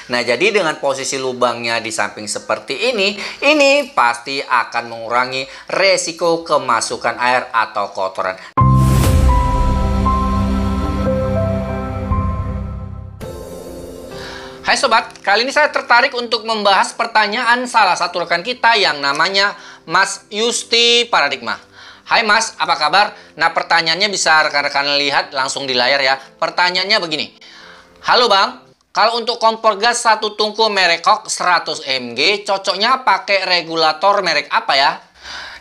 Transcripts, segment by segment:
Nah, jadi dengan posisi lubangnya di samping seperti ini pasti akan mengurangi resiko kemasukan air atau kotoran. Hai sobat, kali ini saya tertarik untuk membahas pertanyaan salah satu rekan kita yang namanya Mas Yusti Paradigma. Hai Mas, apa kabar? Nah, pertanyaannya bisa rekan-rekan lihat langsung di layar ya. Pertanyaannya begini. Halo Bang, kalau untuk kompor gas satu tungku merek Kok 100 mg, cocoknya pakai regulator merek apa ya?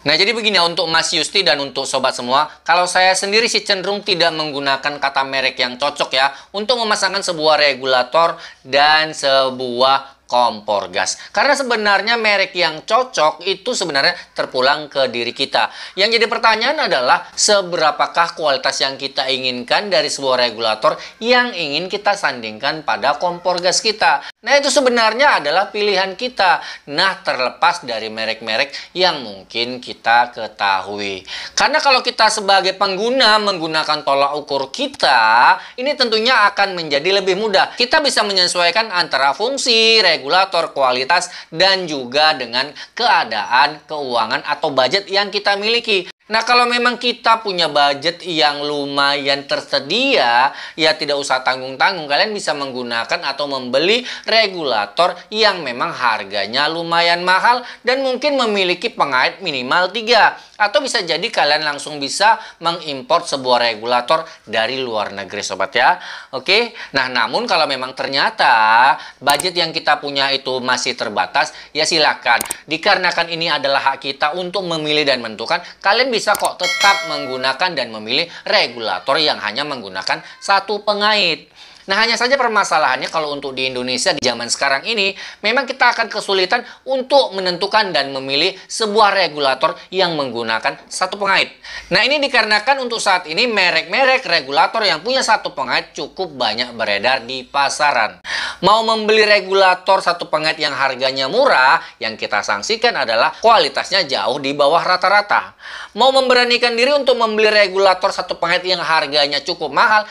Nah, jadi begini ya untuk Mas Yusti dan untuk sobat semua. Kalau saya sendiri sih cenderung tidak menggunakan kata merek yang cocok ya untuk memasangkan sebuah regulator dan sebuah kompor gas. Karena sebenarnya merek yang cocok itu sebenarnya terpulang ke diri kita. Yang jadi pertanyaan adalah seberapakah kualitas yang kita inginkan dari sebuah regulator yang ingin kita sandingkan pada kompor gas kita. Nah, itu sebenarnya adalah pilihan kita. Nah, terlepas dari merek-merek yang mungkin kita ketahui. Karena kalau kita sebagai pengguna menggunakan tolak ukur kita, ini tentunya akan menjadi lebih mudah. Kita bisa menyesuaikan antara fungsi, regulator, kualitas, dan juga dengan keadaan keuangan atau budget yang kita miliki. Nah, kalau memang kita punya budget yang lumayan tersedia, ya tidak usah tanggung-tanggung. Kalian bisa menggunakan atau membeli regulator yang memang harganya lumayan mahal dan mungkin memiliki pengait minimal 3. Atau bisa jadi kalian langsung bisa mengimpor sebuah regulator dari luar negeri sobat ya. Oke, nah namun kalau memang ternyata budget yang kita punya itu masih terbatas, ya silakan. Dikarenakan ini adalah hak kita untuk memilih dan menentukan, kalian bisa kok tetap menggunakan dan memilih regulator yang hanya menggunakan satu pengait. Nah, hanya saja permasalahannya kalau untuk di Indonesia di zaman sekarang ini, memang kita akan kesulitan untuk menentukan dan memilih sebuah regulator yang menggunakan satu pengait. Nah, ini dikarenakan untuk saat ini merek-merek regulator yang punya satu pengait cukup banyak beredar di pasaran. Mau membeli regulator satu pengait yang harganya murah, yang kita sanksikan adalah kualitasnya jauh di bawah rata-rata. Mau memberanikan diri untuk membeli regulator satu pengait yang harganya cukup mahal,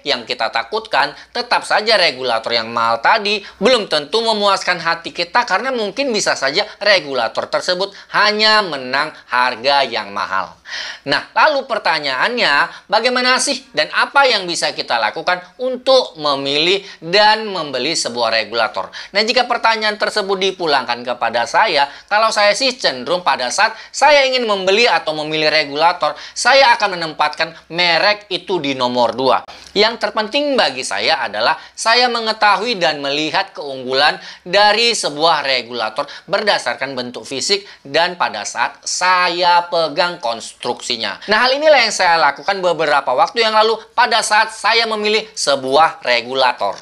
yang kita takutkan tetap saja regulator yang mahal tadi belum tentu memuaskan hati kita karena mungkin bisa saja regulator tersebut hanya menang harga yang mahal. Nah, lalu pertanyaannya, bagaimana sih dan apa yang bisa kita lakukan untuk memilih dan membeli sebuah regulator? Nah, jika pertanyaan tersebut dipulangkan kepada saya, kalau saya sih cenderung pada saat saya ingin membeli atau memilih regulator, saya akan menempatkan merek itu di nomor 2. Yang terpenting bagi saya adalah saya mengetahui dan melihat keunggulan dari sebuah regulator berdasarkan bentuk fisik dan pada saat saya pegang konstruksinya. Nah, hal inilah yang saya lakukan beberapa waktu yang lalu pada saat saya memilih sebuah regulator.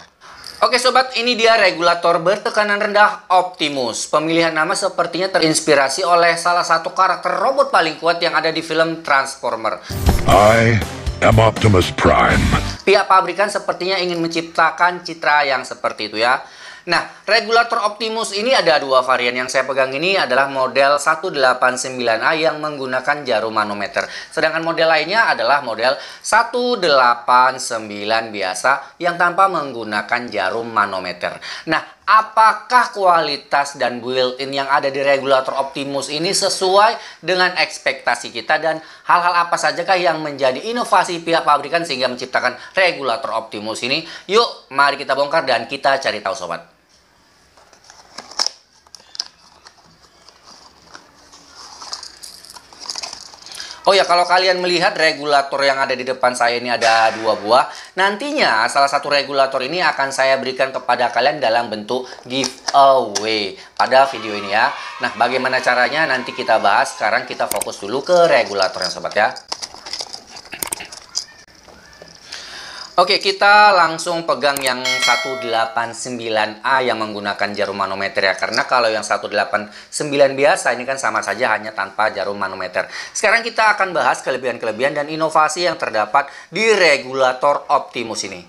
Oke sobat, ini dia regulator bertekanan rendah Optimus. Pemilihan nama sepertinya terinspirasi oleh salah satu karakter robot paling kuat yang ada di film Transformer. I am Optimus Prime. Pihak pabrikan sepertinya ingin menciptakan citra yang seperti itu ya. Nah, regulator Optimus ini ada dua varian. Yang saya pegang ini adalah model 189A yang menggunakan jarum manometer. Sedangkan model lainnya adalah model 189 biasa yang tanpa menggunakan jarum manometer. Nah, apakah kualitas dan built-in yang ada di regulator Optimus ini sesuai dengan ekspektasi kita dan hal-hal apa sajakah yang menjadi inovasi pihak pabrikan sehingga menciptakan regulator Optimus ini? Yuk, mari kita bongkar dan kita cari tahu sobat. Oh ya, kalau kalian melihat regulator yang ada di depan saya ini ada 2 buah. Nantinya salah satu regulator ini akan saya berikan kepada kalian dalam bentuk giveaway pada video ini ya. Nah, bagaimana caranya nanti kita bahas. Sekarang kita fokus dulu ke regulatornya sobat ya. Oke, kita langsung pegang yang 189A yang menggunakan jarum manometer ya. Karena kalau yang 189 biasa ini kan sama saja hanya tanpa jarum manometer. Sekarang kita akan bahas kelebihan-kelebihan dan inovasi yang terdapat di regulator Optimus ini.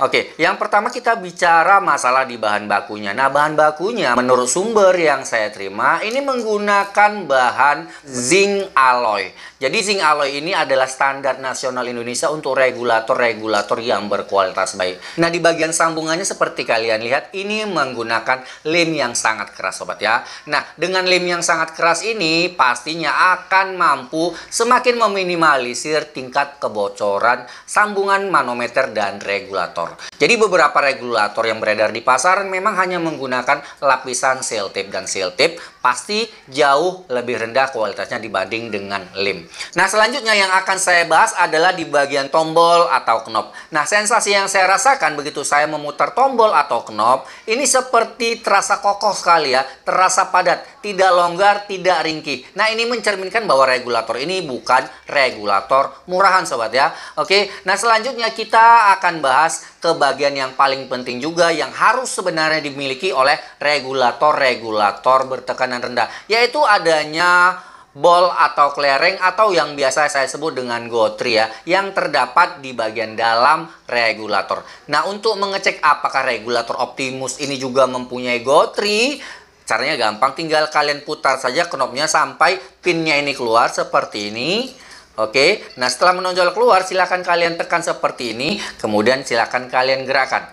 Oke, yang pertama kita bicara masalah di bahan bakunya. Nah, bahan bakunya menurut sumber yang saya terima ini menggunakan bahan zinc alloy. Jadi zinc alloy ini adalah standar nasional Indonesia untuk regulator-regulator yang berkualitas baik. Nah, di bagian sambungannya seperti kalian lihat ini menggunakan lem yang sangat keras sobat ya. Nah, dengan lem yang sangat keras ini pastinya akan mampu semakin meminimalisir tingkat kebocoran sambungan manometer dan regulator. Jadi beberapa regulator yang beredar di pasaran memang hanya menggunakan lapisan seal tape dan seal tape pasti jauh lebih rendah kualitasnya dibanding dengan lem. Nah, selanjutnya yang akan saya bahas adalah di bagian tombol atau knob. Nah, sensasi yang saya rasakan begitu saya memutar tombol atau knob ini seperti terasa kokoh sekali ya, terasa padat, tidak longgar, tidak ringkih. Nah, ini mencerminkan bahwa regulator ini bukan regulator murahan sobat ya. Oke, nah selanjutnya kita akan bahas ke bagian yang paling penting juga yang harus sebenarnya dimiliki oleh regulator-regulator bertekanan rendah, yaitu adanya ball atau kelereng atau yang biasa saya sebut dengan gotri ya, yang terdapat di bagian dalam regulator. Nah, untuk mengecek apakah regulator Optimus ini juga mempunyai gotri, caranya gampang, tinggal kalian putar saja knobnya sampai pinnya ini keluar seperti ini. Oke, nah setelah menonjol keluar silakan kalian tekan seperti ini, kemudian silakan kalian gerakkan.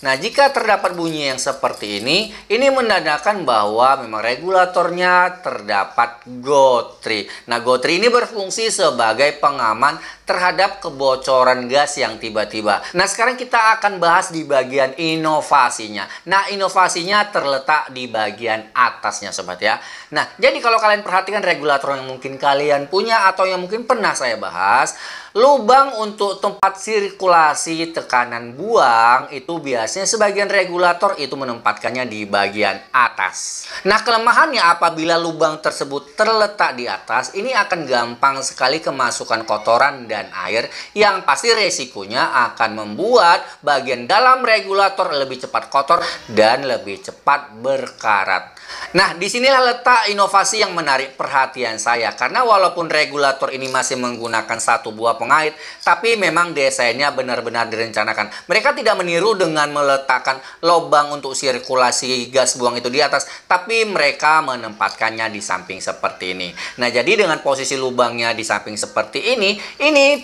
Nah, jika terdapat bunyi yang seperti ini menandakan bahwa memang regulatornya terdapat gotri. Nah, gotri ini berfungsi sebagai pengaman terhadap kebocoran gas yang tiba-tiba. Nah, sekarang kita akan bahas di bagian inovasinya. Nah, inovasinya terletak di bagian atasnya sobat ya. Nah, jadi kalau kalian perhatikan regulator yang mungkin kalian punya atau yang mungkin pernah saya bahas, lubang untuk tempat sirkulasi tekanan buang itu biasanya sebagian regulator itu menempatkannya di bagian atas. Nah, kelemahannya apabila lubang tersebut terletak di atas, ini akan gampang sekali kemasukan kotoran dan air yang pasti resikonya akan membuat bagian dalam regulator lebih cepat kotor dan lebih cepat berkarat. Nah, disinilah letak inovasi yang menarik perhatian saya, karena walaupun regulator ini masih menggunakan satu buah pengait, tapi memang desainnya benar-benar direncanakan. Mereka tidak meniru dengan meletakkan lubang untuk sirkulasi gas buang itu di atas, tapi mereka menempatkannya di samping seperti ini. Nah, jadi dengan posisi lubangnya di samping seperti ini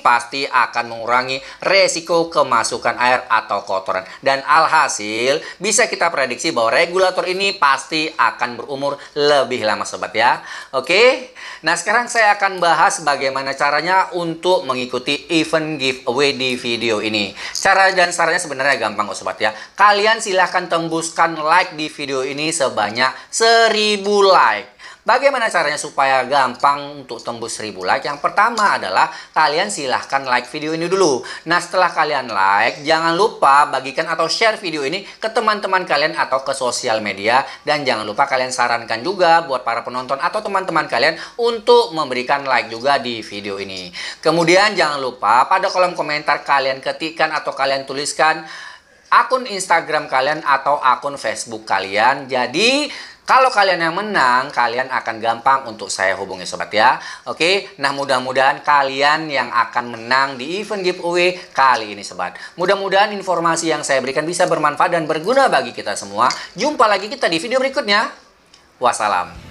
pasti akan mengurangi resiko kemasukan air atau kotoran. Dan alhasil bisa kita prediksi bahwa regulator ini pasti akan berumur lebih lama sobat ya. Oke, nah sekarang saya akan bahas bagaimana caranya untuk mengikuti event giveaway di video ini. Cara dan caranya sebenarnya gampang kok sobat ya. Kalian silahkan tembuskan like di video ini sebanyak 1000 like. Bagaimana caranya supaya gampang untuk tembus 1000 like? Yang pertama adalah kalian silahkan like video ini dulu. Nah, setelah kalian like, jangan lupa bagikan atau share video ini ke teman-teman kalian atau ke sosial media. Dan jangan lupa kalian sarankan juga buat para penonton atau teman-teman kalian untuk memberikan like juga di video ini. Kemudian jangan lupa pada kolom komentar kalian ketikkan atau kalian tuliskan akun Instagram kalian atau akun Facebook kalian. Jadi kalau kalian yang menang, kalian akan gampang untuk saya hubungi sobat ya. Oke, nah mudah-mudahan kalian yang akan menang di event giveaway kali ini sobat. Mudah-mudahan informasi yang saya berikan bisa bermanfaat dan berguna bagi kita semua. Jumpa lagi kita di video berikutnya. Wassalam.